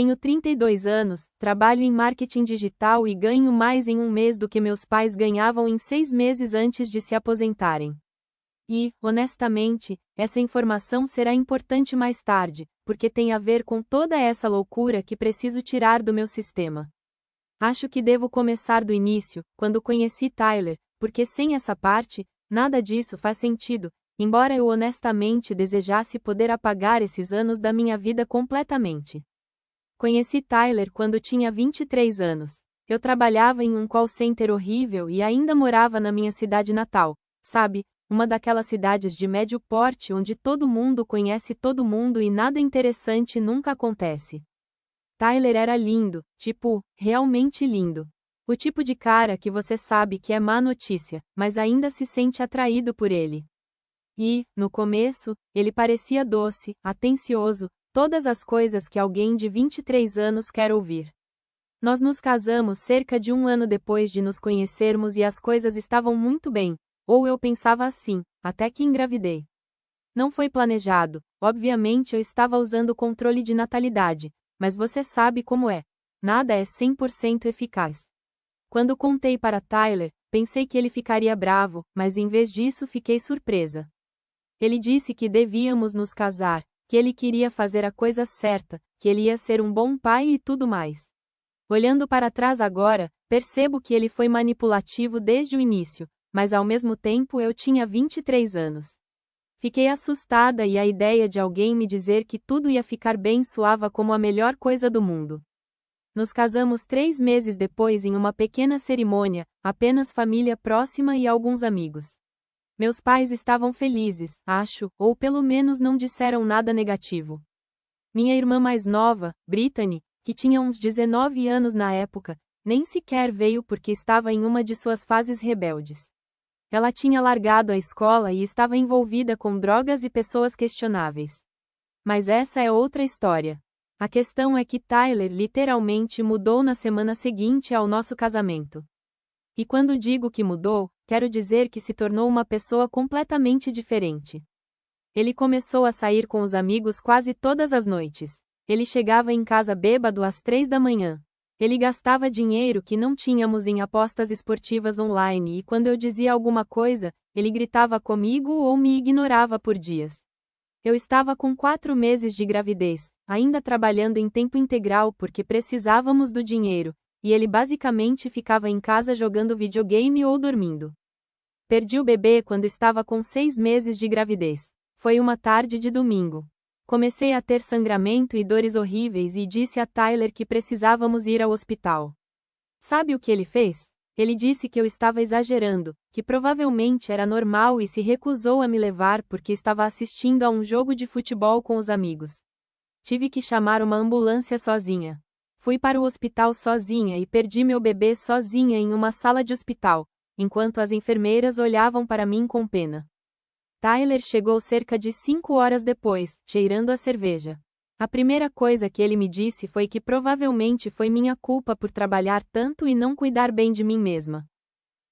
Tenho 32 anos, trabalho em marketing digital e ganho mais em um mês do que meus pais ganhavam em 6 meses antes de se aposentarem. E, honestamente, essa informação será importante mais tarde, porque tem a ver com toda essa loucura que preciso tirar do meu sistema. Acho que devo começar do início, quando conheci Tyler, porque sem essa parte, nada disso faz sentido, embora eu honestamente desejasse poder apagar esses anos da minha vida completamente. Conheci Tyler quando tinha 23 anos. Eu trabalhava em um call center horrível e ainda morava na minha cidade natal, sabe? Uma daquelas cidades de médio porte onde todo mundo conhece todo mundo e nada interessante nunca acontece. Tyler era lindo, tipo, realmente lindo. O tipo de cara que você sabe que é má notícia, mas ainda se sente atraído por ele. E, no começo, ele parecia doce, atencioso, todas as coisas que alguém de 23 anos quer ouvir. Nós nos casamos cerca de um ano depois de nos conhecermos e as coisas estavam muito bem. Ou eu pensava assim, até que engravidei. Não foi planejado, obviamente eu estava usando o controle de natalidade, mas você sabe como é. Nada é 100% eficaz. Quando contei para Tyler, pensei que ele ficaria bravo, mas em vez disso fiquei surpresa. Ele disse que devíamos nos casar, que ele queria fazer a coisa certa, que ele ia ser um bom pai e tudo mais. Olhando para trás agora, percebo que ele foi manipulativo desde o início, mas ao mesmo tempo eu tinha 23 anos. Fiquei assustada e a ideia de alguém me dizer que tudo ia ficar bem soava como a melhor coisa do mundo. Nos casamos 3 meses depois em uma pequena cerimônia, apenas família próxima e alguns amigos. Meus pais estavam felizes, acho, ou pelo menos não disseram nada negativo. Minha irmã mais nova, Brittany, que tinha uns 19 anos na época, nem sequer veio porque estava em uma de suas fases rebeldes. Ela tinha largado a escola e estava envolvida com drogas e pessoas questionáveis. Mas essa é outra história. A questão é que Tyler literalmente mudou na semana seguinte ao nosso casamento. E quando digo que mudou, quero dizer que se tornou uma pessoa completamente diferente. Ele começou a sair com os amigos quase todas as noites. Ele chegava em casa bêbado às 3 da manhã. Ele gastava dinheiro que não tínhamos em apostas esportivas online e quando eu dizia alguma coisa, ele gritava comigo ou me ignorava por dias. Eu estava com 4 meses de gravidez, ainda trabalhando em tempo integral porque precisávamos do dinheiro, e ele basicamente ficava em casa jogando videogame ou dormindo. Perdi o bebê quando estava com 6 meses de gravidez. Foi uma tarde de domingo. Comecei a ter sangramento e dores horríveis e disse a Tyler que precisávamos ir ao hospital. Sabe o que ele fez? Ele disse que eu estava exagerando, que provavelmente era normal e se recusou a me levar porque estava assistindo a um jogo de futebol com os amigos. Tive que chamar uma ambulância sozinha. Fui para o hospital sozinha e perdi meu bebê sozinha em uma sala de hospital, enquanto as enfermeiras olhavam para mim com pena. Tyler chegou cerca de 5 horas depois, cheirando a cerveja. A primeira coisa que ele me disse foi que provavelmente foi minha culpa por trabalhar tanto e não cuidar bem de mim mesma.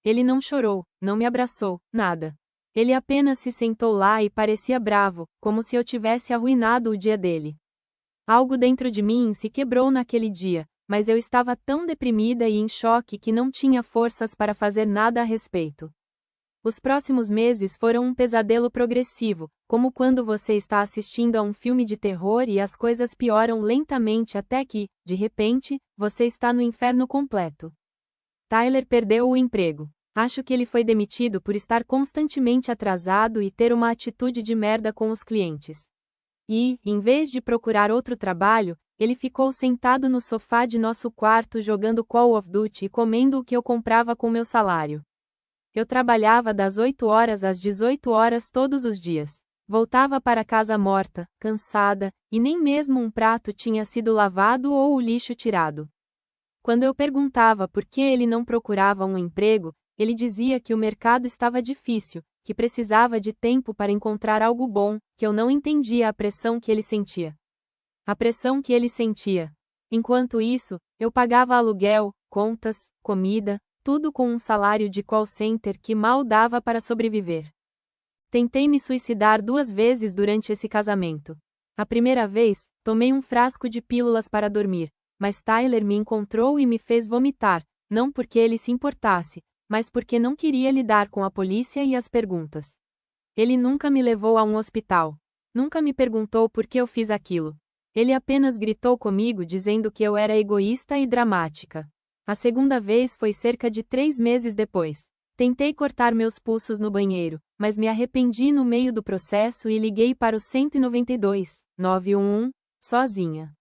Ele não chorou, não me abraçou, nada. Ele apenas se sentou lá e parecia bravo, como se eu tivesse arruinado o dia dele. Algo dentro de mim se quebrou naquele dia, mas eu estava tão deprimida e em choque que não tinha forças para fazer nada a respeito. Os próximos meses foram um pesadelo progressivo, como quando você está assistindo a um filme de terror e as coisas pioram lentamente até que, de repente, você está no inferno completo. Tyler perdeu o emprego. Acho que ele foi demitido por estar constantemente atrasado e ter uma atitude de merda com os clientes. E, em vez de procurar outro trabalho, ele ficou sentado no sofá de nosso quarto jogando Call of Duty e comendo o que eu comprava com meu salário. Eu trabalhava das 8 horas às 18 horas todos os dias. Voltava para casa morta, cansada, e nem mesmo um prato tinha sido lavado ou o lixo tirado. Quando eu perguntava por que ele não procurava um emprego, ele dizia que o mercado estava difícil, que precisava de tempo para encontrar algo bom, que eu não entendia a pressão que ele sentia. A pressão que ele sentia. Enquanto isso, eu pagava aluguel, contas, comida, tudo com um salário de call center que mal dava para sobreviver. Tentei me suicidar 2 vezes durante esse casamento. A primeira vez, Tomei um frasco de pílulas para dormir, mas Tyler me encontrou e me fez vomitar, não porque ele se importasse, mas porque não queria lidar com a polícia e as perguntas. Ele nunca me levou a um hospital. Nunca me perguntou por que eu fiz aquilo. Ele apenas gritou comigo dizendo que eu era egoísta e dramática. A segunda vez foi cerca de 3 meses depois. Tentei cortar meus pulsos no banheiro, mas me arrependi no meio do processo e liguei para o 192, 911, sozinha.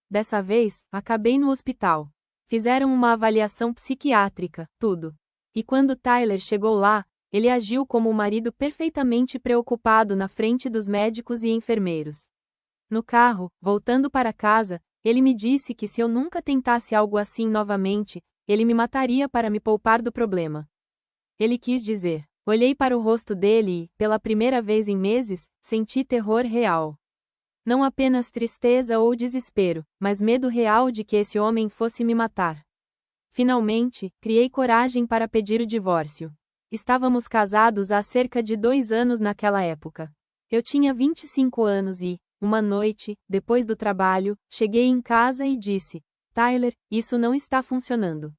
Dessa vez, acabei no hospital. Fizeram uma avaliação psiquiátrica, tudo. E quando Tyler chegou lá, ele agiu como um marido perfeitamente preocupado na frente dos médicos e enfermeiros. No carro, voltando para casa, ele me disse que se eu nunca tentasse algo assim novamente, ele me mataria para me poupar do problema. Ele quis dizer. Olhei para o rosto dele e, pela primeira vez em meses, senti terror real. Não apenas tristeza ou desespero, mas medo real de que esse homem fosse me matar. Finalmente, criei coragem para pedir o divórcio. Estávamos casados há cerca de 2 anos naquela época. Eu tinha 25 anos e, uma noite, depois do trabalho, cheguei em casa e disse: Tyler, isso não está funcionando.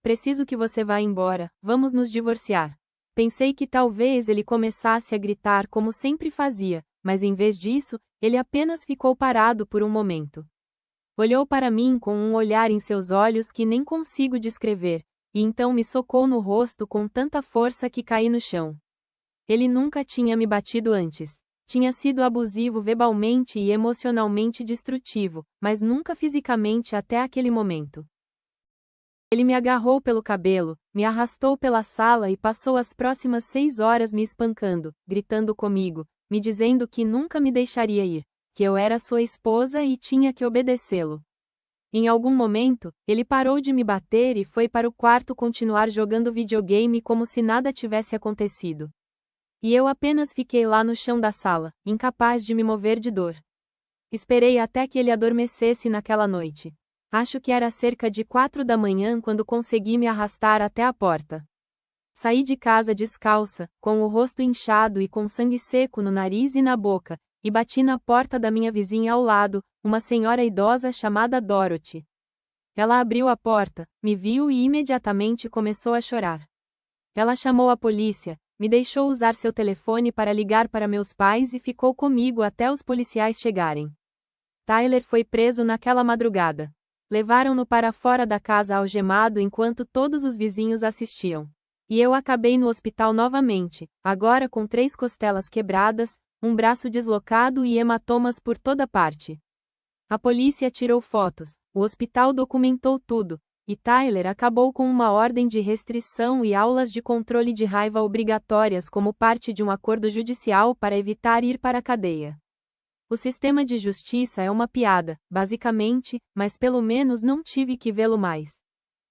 Preciso que você vá embora, vamos nos divorciar. Pensei que talvez ele começasse a gritar como sempre fazia, mas em vez disso, ele apenas ficou parado por um momento. Olhou para mim com um olhar em seus olhos que nem consigo descrever, e então me socou no rosto com tanta força que caí no chão. Ele nunca tinha me batido antes. Tinha sido abusivo verbalmente e emocionalmente destrutivo, mas nunca fisicamente até aquele momento. Ele me agarrou pelo cabelo, me arrastou pela sala e passou as próximas 6 horas me espancando, gritando comigo, me dizendo que nunca me deixaria ir, que eu era sua esposa e tinha que obedecê-lo. Em algum momento, ele parou de me bater e foi para o quarto continuar jogando videogame como se nada tivesse acontecido. E eu apenas fiquei lá no chão da sala, incapaz de me mover de dor. Esperei até que ele adormecesse naquela noite. Acho que era cerca de 4 da manhã quando consegui me arrastar até a porta. Saí de casa descalça, com o rosto inchado e com sangue seco no nariz e na boca, e bati na porta da minha vizinha ao lado, uma senhora idosa chamada Dorothy. Ela abriu a porta, me viu e imediatamente começou a chorar. Ela chamou a polícia, me deixou usar seu telefone para ligar para meus pais e ficou comigo até os policiais chegarem. Tyler foi preso naquela madrugada. Levaram-no para fora da casa algemado enquanto todos os vizinhos assistiam. E eu acabei no hospital novamente, agora com 3 costelas quebradas, um braço deslocado e hematomas por toda parte. A polícia tirou fotos, o hospital documentou tudo, e Tyler acabou com uma ordem de restrição e aulas de controle de raiva obrigatórias como parte de um acordo judicial para evitar ir para a cadeia. O sistema de justiça é uma piada, basicamente, mas pelo menos não tive que vê-lo mais.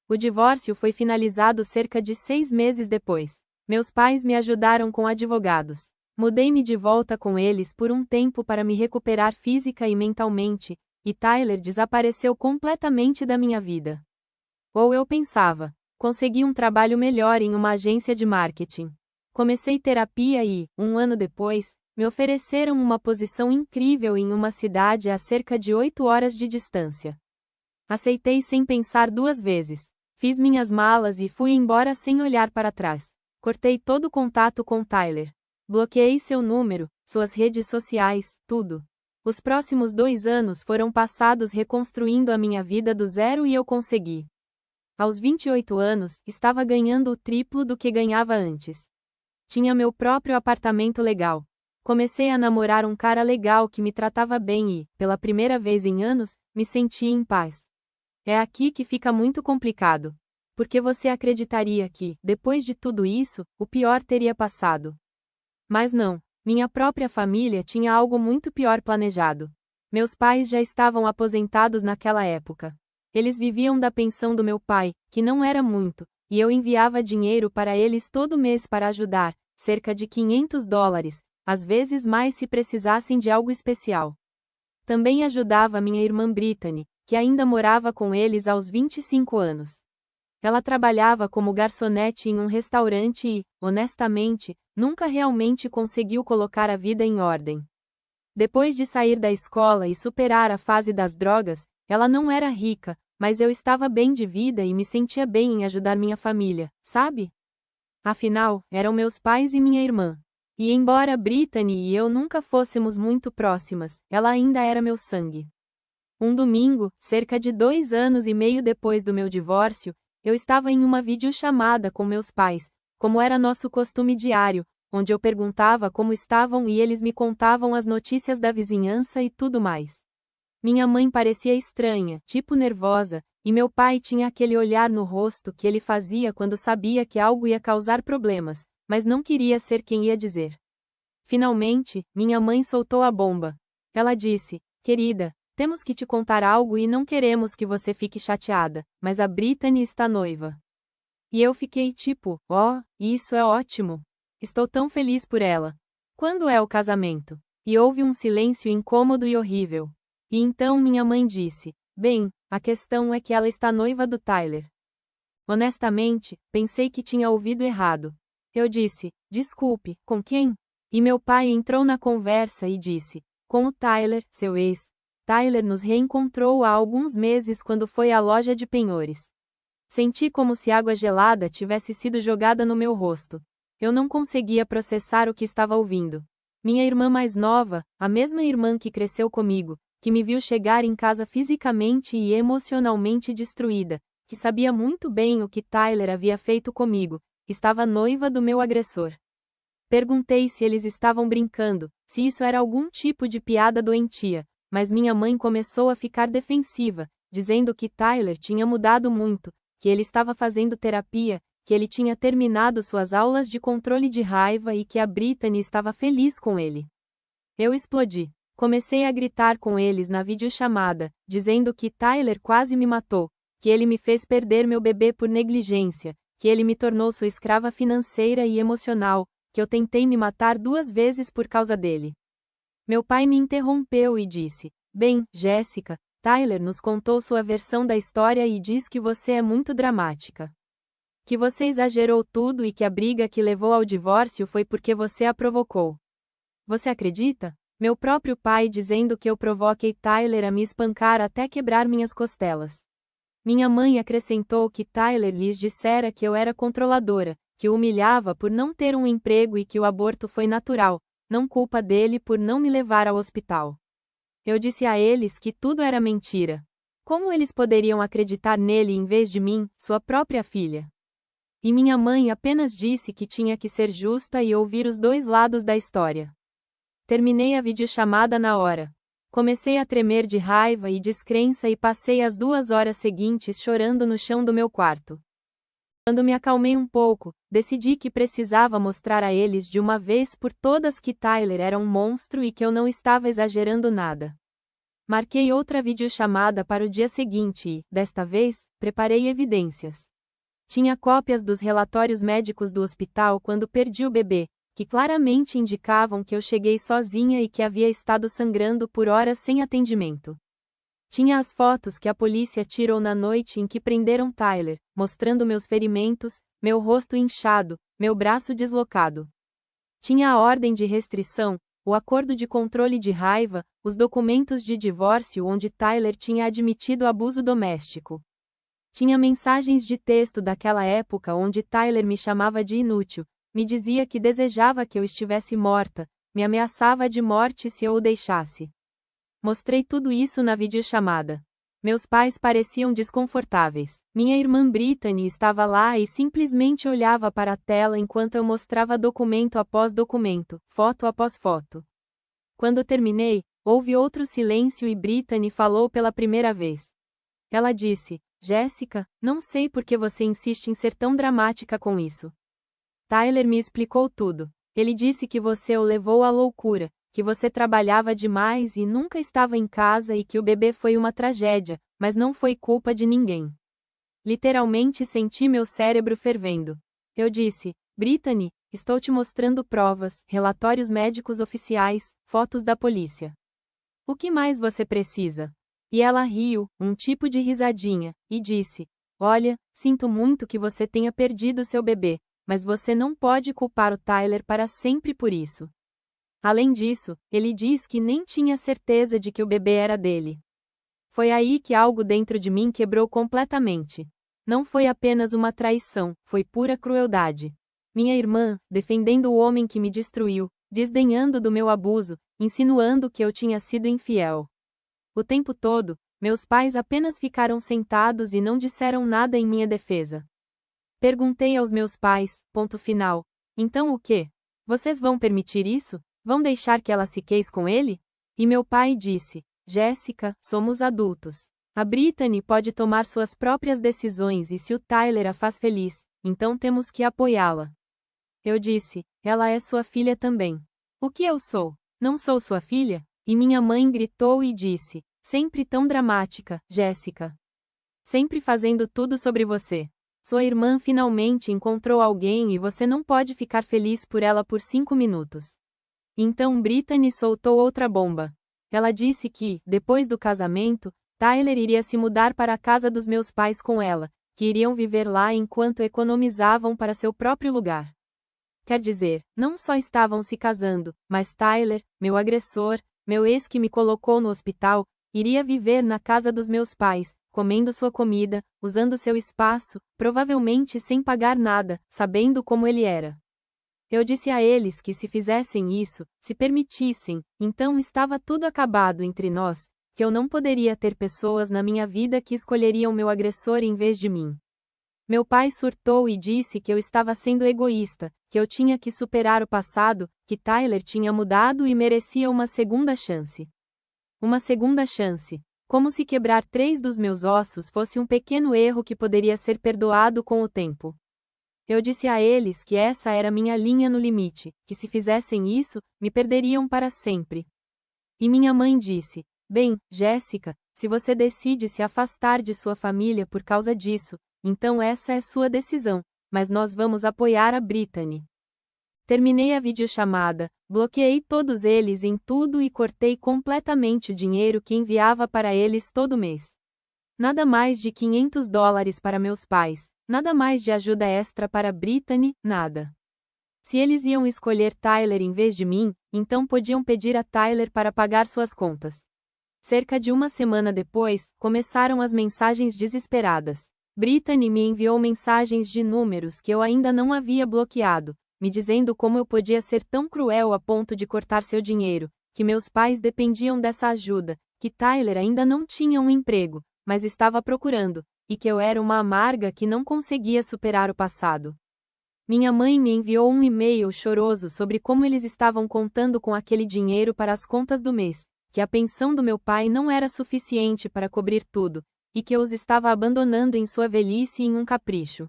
O divórcio foi finalizado cerca de 6 meses depois. Meus pais me ajudaram com advogados. Mudei-me de volta com eles por um tempo para me recuperar física e mentalmente, e Tyler desapareceu completamente da minha vida. Ou eu pensava. Consegui um trabalho melhor em uma agência de marketing. Comecei terapia e, um ano depois, me ofereceram uma posição incrível em uma cidade a cerca de 8 horas de distância. Aceitei sem pensar 2 vezes. Fiz minhas malas e fui embora sem olhar para trás. Cortei todo o contato com Tyler. Bloqueei seu número, suas redes sociais, tudo. Os próximos 2 anos foram passados reconstruindo a minha vida do zero e eu consegui. Aos 28 anos, estava ganhando o triplo do que ganhava antes. Tinha meu próprio apartamento legal. Comecei a namorar um cara legal que me tratava bem e, pela primeira vez em anos, me senti em paz. É aqui que fica muito complicado. Porque você acreditaria que, depois de tudo isso, o pior teria passado. Mas não, minha própria família tinha algo muito pior planejado. Meus pais já estavam aposentados naquela época. Eles viviam da pensão do meu pai, que não era muito, e eu enviava dinheiro para eles todo mês para ajudar, cerca de $500, às vezes mais se precisassem de algo especial. Também ajudava minha irmã Brittany, que ainda morava com eles aos 25 anos. Ela trabalhava como garçonete em um restaurante e, honestamente, nunca realmente conseguiu colocar a vida em ordem. Depois de sair da escola e superar a fase das drogas, ela não era rica, mas eu estava bem de vida e me sentia bem em ajudar minha família, sabe? Afinal, eram meus pais e minha irmã. E embora Brittany e eu nunca fôssemos muito próximas, ela ainda era meu sangue. Um domingo, cerca de 2 anos e meio depois do meu divórcio, eu estava em uma videochamada com meus pais, como era nosso costume diário, onde eu perguntava como estavam e eles me contavam as notícias da vizinhança e tudo mais. Minha mãe parecia estranha, tipo nervosa, e meu pai tinha aquele olhar no rosto que ele fazia quando sabia que algo ia causar problemas, mas não queria ser quem ia dizer. Finalmente, minha mãe soltou a bomba. Ela disse: "Querida, temos que te contar algo e não queremos que você fique chateada, mas a Brittany está noiva." E eu fiquei tipo: "Oh, isso é ótimo. Estou tão feliz por ela. Quando é o casamento?" E houve um silêncio incômodo e horrível. E então minha mãe disse: "Bem, a questão é que ela está noiva do Tyler." Honestamente, pensei que tinha ouvido errado. Eu disse: "Desculpe, com quem?" E meu pai entrou na conversa e disse: "Com o Tyler, seu ex. Tyler nos reencontrou há alguns meses quando foi à loja de penhores." Senti como se água gelada tivesse sido jogada no meu rosto. Eu não conseguia processar o que estava ouvindo. Minha irmã mais nova, a mesma irmã que cresceu comigo, que me viu chegar em casa fisicamente e emocionalmente destruída, que sabia muito bem o que Tyler havia feito comigo, estava noiva do meu agressor. Perguntei se eles estavam brincando, se isso era algum tipo de piada doentia, mas minha mãe começou a ficar defensiva, dizendo que Tyler tinha mudado muito, que ele estava fazendo terapia, que ele tinha terminado suas aulas de controle de raiva e que a Brittany estava feliz com ele. Eu explodi. Comecei a gritar com eles na videochamada, dizendo que Tyler quase me matou, que ele me fez perder meu bebê por negligência, que ele me tornou sua escrava financeira e emocional, que eu tentei me matar 2 vezes por causa dele. Meu pai me interrompeu e disse: "Bem, Jéssica, Tyler nos contou sua versão da história e diz que você é muito dramática. Que você exagerou tudo e que a briga que levou ao divórcio foi porque você a provocou. Você acredita?" Meu próprio pai dizendo que eu provoquei Tyler a me espancar até quebrar minhas costelas. Minha mãe acrescentou que Tyler lhes dissera que eu era controladora, que o humilhava por não ter um emprego e que o aborto foi natural, não culpa dele por não me levar ao hospital. Eu disse a eles que tudo era mentira. Como eles poderiam acreditar nele em vez de mim, sua própria filha? E minha mãe apenas disse que tinha que ser justa e ouvir os dois lados da história. Terminei a videochamada na hora. Comecei a tremer de raiva e descrença e passei as 2 horas seguintes chorando no chão do meu quarto. Quando me acalmei um pouco, decidi que precisava mostrar a eles de uma vez por todas que Tyler era um monstro e que eu não estava exagerando nada. Marquei outra videochamada para o dia seguinte e, desta vez, preparei evidências. Tinha cópias dos relatórios médicos do hospital quando perdi o bebê, que claramente indicavam que eu cheguei sozinha e que havia estado sangrando por horas sem atendimento. Tinha as fotos que a polícia tirou na noite em que prenderam Tyler, mostrando meus ferimentos, meu rosto inchado, meu braço deslocado. Tinha a ordem de restrição, o acordo de controle de raiva, os documentos de divórcio onde Tyler tinha admitido abuso doméstico. Tinha mensagens de texto daquela época onde Tyler me chamava de inútil, me dizia que desejava que eu estivesse morta, me ameaçava de morte se eu o deixasse. Mostrei tudo isso na videochamada. Meus pais pareciam desconfortáveis. Minha irmã Brittany estava lá e simplesmente olhava para a tela enquanto eu mostrava documento após documento, foto após foto. Quando terminei, houve outro silêncio e Brittany falou pela primeira vez. Ela disse: "Jéssica, não sei por que você insiste em ser tão dramática com isso. Tyler me explicou tudo. Ele disse que você o levou à loucura, que você trabalhava demais e nunca estava em casa e que o bebê foi uma tragédia, mas não foi culpa de ninguém." Literalmente senti meu cérebro fervendo. Eu disse: "Brittany, estou te mostrando provas, relatórios médicos oficiais, fotos da polícia. O que mais você precisa?" E ela riu, um tipo de risadinha, e disse: "Olha, sinto muito que você tenha perdido seu bebê, mas você não pode culpar o Tyler para sempre por isso." Além disso, ele diz que nem tinha certeza de que o bebê era dele. Foi aí que algo dentro de mim quebrou completamente. Não foi apenas uma traição, foi pura crueldade. Minha irmã, defendendo o homem que me destruiu, desdenhando do meu abuso, insinuando que eu tinha sido infiel. O tempo todo, meus pais apenas ficaram sentados e não disseram nada em minha defesa. Perguntei aos meus pais, ponto final. Então o quê? Vocês vão permitir isso? Vão deixar que ela se queise com ele? E meu pai disse: Jéssica, somos adultos. A Brittany pode tomar suas próprias decisões e se o Tyler a faz feliz, então temos que apoiá-la. Eu disse: ela é sua filha também. O que eu sou? Não sou sua filha? E minha mãe gritou e disse: sempre tão dramática, Jéssica. Sempre fazendo tudo sobre você. Sua irmã finalmente encontrou alguém e você não pode ficar feliz por ela por 5 minutos. Então Brittany soltou outra bomba. Ela disse que, depois do casamento, Tyler iria se mudar para a casa dos meus pais com ela, que iriam viver lá enquanto economizavam para seu próprio lugar. Quer dizer, não só estavam se casando, mas Tyler, meu agressor, meu ex que me colocou no hospital, iria viver na casa dos meus pais, comendo sua comida, usando seu espaço, provavelmente sem pagar nada, sabendo como ele era. Eu disse a eles que se fizessem isso, se permitissem, então estava tudo acabado entre nós, que eu não poderia ter pessoas na minha vida que escolheriam meu agressor em vez de mim. Meu pai surtou e disse que eu estava sendo egoísta, que eu tinha que superar o passado, que Tyler tinha mudado e merecia uma segunda chance. Uma segunda chance. Como se quebrar 3 dos meus ossos fosse um pequeno erro que poderia ser perdoado com o tempo. Eu disse a eles que essa era minha linha no limite, que se fizessem isso, me perderiam para sempre. E minha mãe disse: bem, Jéssica, se você decide se afastar de sua família por causa disso, então essa é sua decisão, mas nós vamos apoiar a Brittany. Terminei a videochamada, bloqueei todos eles em tudo e cortei completamente o dinheiro que enviava para eles todo mês. Nada mais de $500 para meus pais, nada mais de ajuda extra para Brittany, nada. Se eles iam escolher Tyler em vez de mim, então podiam pedir a Tyler para pagar suas contas. Cerca de uma semana depois, começaram as mensagens desesperadas. Brittany me enviou mensagens de números que eu ainda não havia bloqueado, me dizendo como eu podia ser tão cruel a ponto de cortar seu dinheiro, que meus pais dependiam dessa ajuda, que Tyler ainda não tinha um emprego, mas estava procurando, e que eu era uma amarga que não conseguia superar o passado. Minha mãe me enviou um e-mail choroso sobre como eles estavam contando com aquele dinheiro para as contas do mês, que a pensão do meu pai não era suficiente para cobrir tudo, e que eu os estava abandonando em sua velhice em um capricho.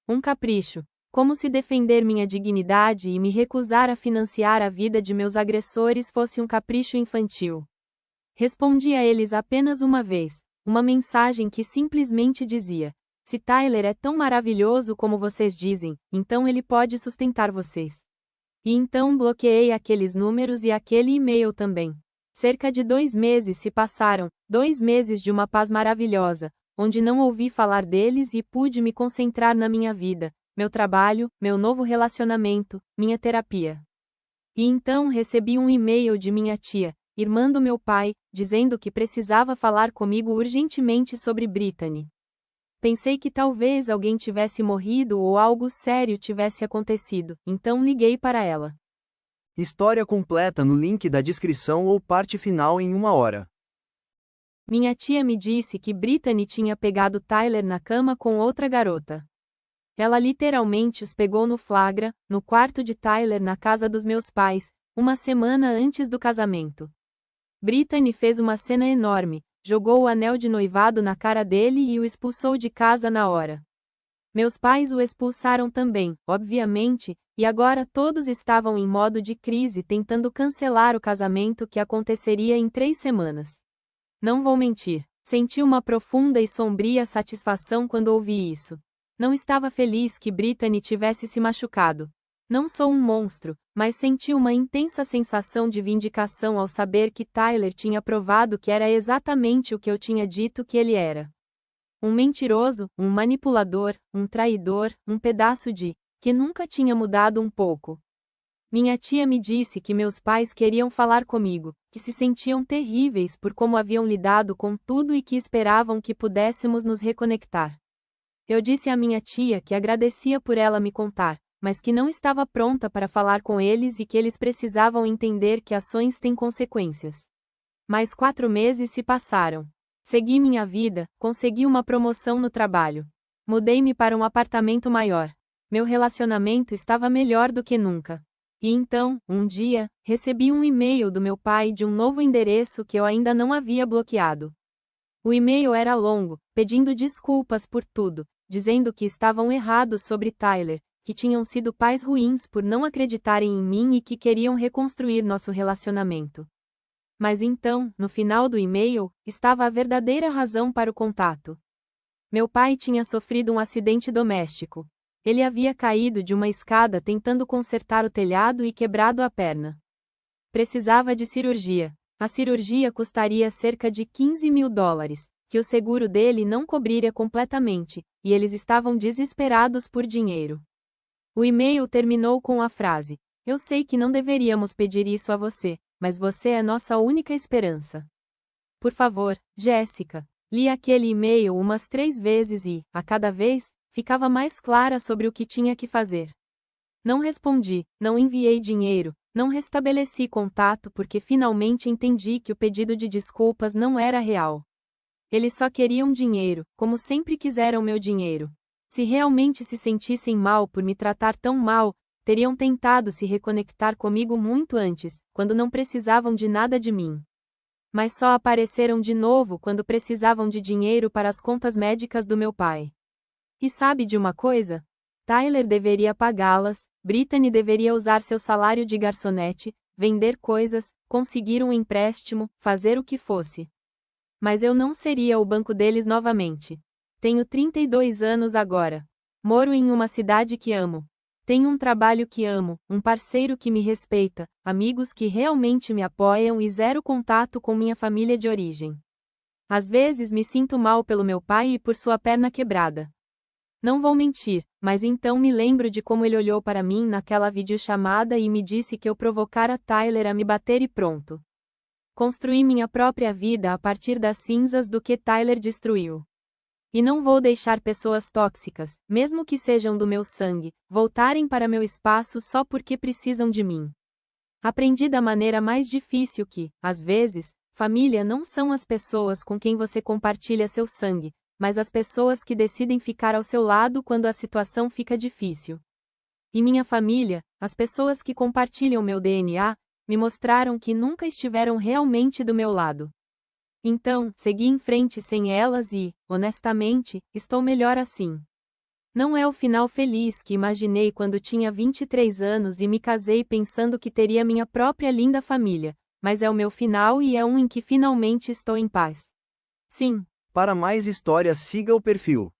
Um capricho. Como se defender minha dignidade e me recusar a financiar a vida de meus agressores fosse um capricho infantil. Respondi a eles apenas uma vez, uma mensagem que simplesmente dizia: se Tyler é tão maravilhoso como vocês dizem, então ele pode sustentar vocês. E então bloqueei aqueles números e aquele e-mail também. Cerca de 2 meses se passaram, 2 meses de uma paz maravilhosa, onde não ouvi falar deles e pude me concentrar na minha vida, meu trabalho, meu novo relacionamento, minha terapia. E então recebi um e-mail de minha tia, irmã do meu pai, dizendo que precisava falar comigo urgentemente sobre Brittany. Pensei que talvez alguém tivesse morrido ou algo sério tivesse acontecido, então liguei para ela. História completa no link da descrição ou parte final em 1 hora. Minha tia me disse que Brittany tinha pegado Tyler na cama com outra garota. Ela literalmente os pegou no flagra, no quarto de Tyler na casa dos meus pais, uma semana antes do casamento. Brittany fez uma cena enorme, jogou o anel de noivado na cara dele e o expulsou de casa na hora. Meus pais o expulsaram também, obviamente, e agora todos estavam em modo de crise tentando cancelar o casamento que aconteceria em 3 semanas. Não vou mentir, senti uma profunda e sombria satisfação quando ouvi isso. Não estava feliz que Brittany tivesse se machucado. Não sou um monstro, mas senti uma intensa sensação de vindicação ao saber que Tyler tinha provado que era exatamente o que eu tinha dito que ele era. Um mentiroso, um manipulador, um traidor, um pedaço de, que nunca tinha mudado um pouco. Minha tia me disse que meus pais queriam falar comigo, que se sentiam terríveis por como haviam lidado com tudo e que esperavam que pudéssemos nos reconectar. Eu disse à minha tia que agradecia por ela me contar, mas que não estava pronta para falar com eles e que eles precisavam entender que ações têm consequências. Mais 4 meses se passaram. Segui minha vida, consegui uma promoção no trabalho. Mudei-me para um apartamento maior. Meu relacionamento estava melhor do que nunca. E então, um dia, recebi um e-mail do meu pai de um novo endereço que eu ainda não havia bloqueado. O e-mail era longo, pedindo desculpas por tudo, dizendo que estavam errados sobre Tyler, que tinham sido pais ruins por não acreditarem em mim e que queriam reconstruir nosso relacionamento. Mas então, no final do e-mail, estava a verdadeira razão para o contato. Meu pai tinha sofrido um acidente doméstico. Ele havia caído de uma escada tentando consertar o telhado e quebrado a perna. Precisava de cirurgia. A cirurgia custaria cerca de $15.000, que o seguro dele não cobriria completamente, e eles estavam desesperados por dinheiro. O e-mail terminou com a frase: "Eu sei que não deveríamos pedir isso a você, mas você é nossa única esperança. Por favor, Jéssica." Li aquele e-mail umas 3 vezes e, a cada vez, ficava mais clara sobre o que tinha que fazer. Não respondi, não enviei dinheiro, não restabeleci contato porque finalmente entendi que o pedido de desculpas não era real. Eles só queriam dinheiro, como sempre quiseram meu dinheiro. Se realmente se sentissem mal por me tratar tão mal, teriam tentado se reconectar comigo muito antes, quando não precisavam de nada de mim. Mas só apareceram de novo quando precisavam de dinheiro para as contas médicas do meu pai. E sabe de uma coisa? Tyler deveria pagá-las, Brittany deveria usar seu salário de garçonete, vender coisas, conseguir um empréstimo, fazer o que fosse. Mas eu não seria o banco deles novamente. Tenho 32 anos agora. Moro em uma cidade que amo. Tenho um trabalho que amo, um parceiro que me respeita, amigos que realmente me apoiam e zero contato com minha família de origem. Às vezes me sinto mal pelo meu pai e por sua perna quebrada. Não vou mentir, mas então me lembro de como ele olhou para mim naquela videochamada e me disse que eu provocara Tyler a me bater e pronto. Construí minha própria vida a partir das cinzas do que Tyler destruiu. E não vou deixar pessoas tóxicas, mesmo que sejam do meu sangue, voltarem para meu espaço só porque precisam de mim. Aprendi da maneira mais difícil que, às vezes, família não são as pessoas com quem você compartilha seu sangue, mas as pessoas que decidem ficar ao seu lado quando a situação fica difícil. E minha família, as pessoas que compartilham meu DNA, me mostraram que nunca estiveram realmente do meu lado. Então, segui em frente sem elas e, honestamente, estou melhor assim. Não é o final feliz que imaginei quando tinha 23 anos e me casei pensando que teria minha própria linda família, mas é o meu final e é um em que finalmente estou em paz. Sim. Para mais histórias, siga o perfil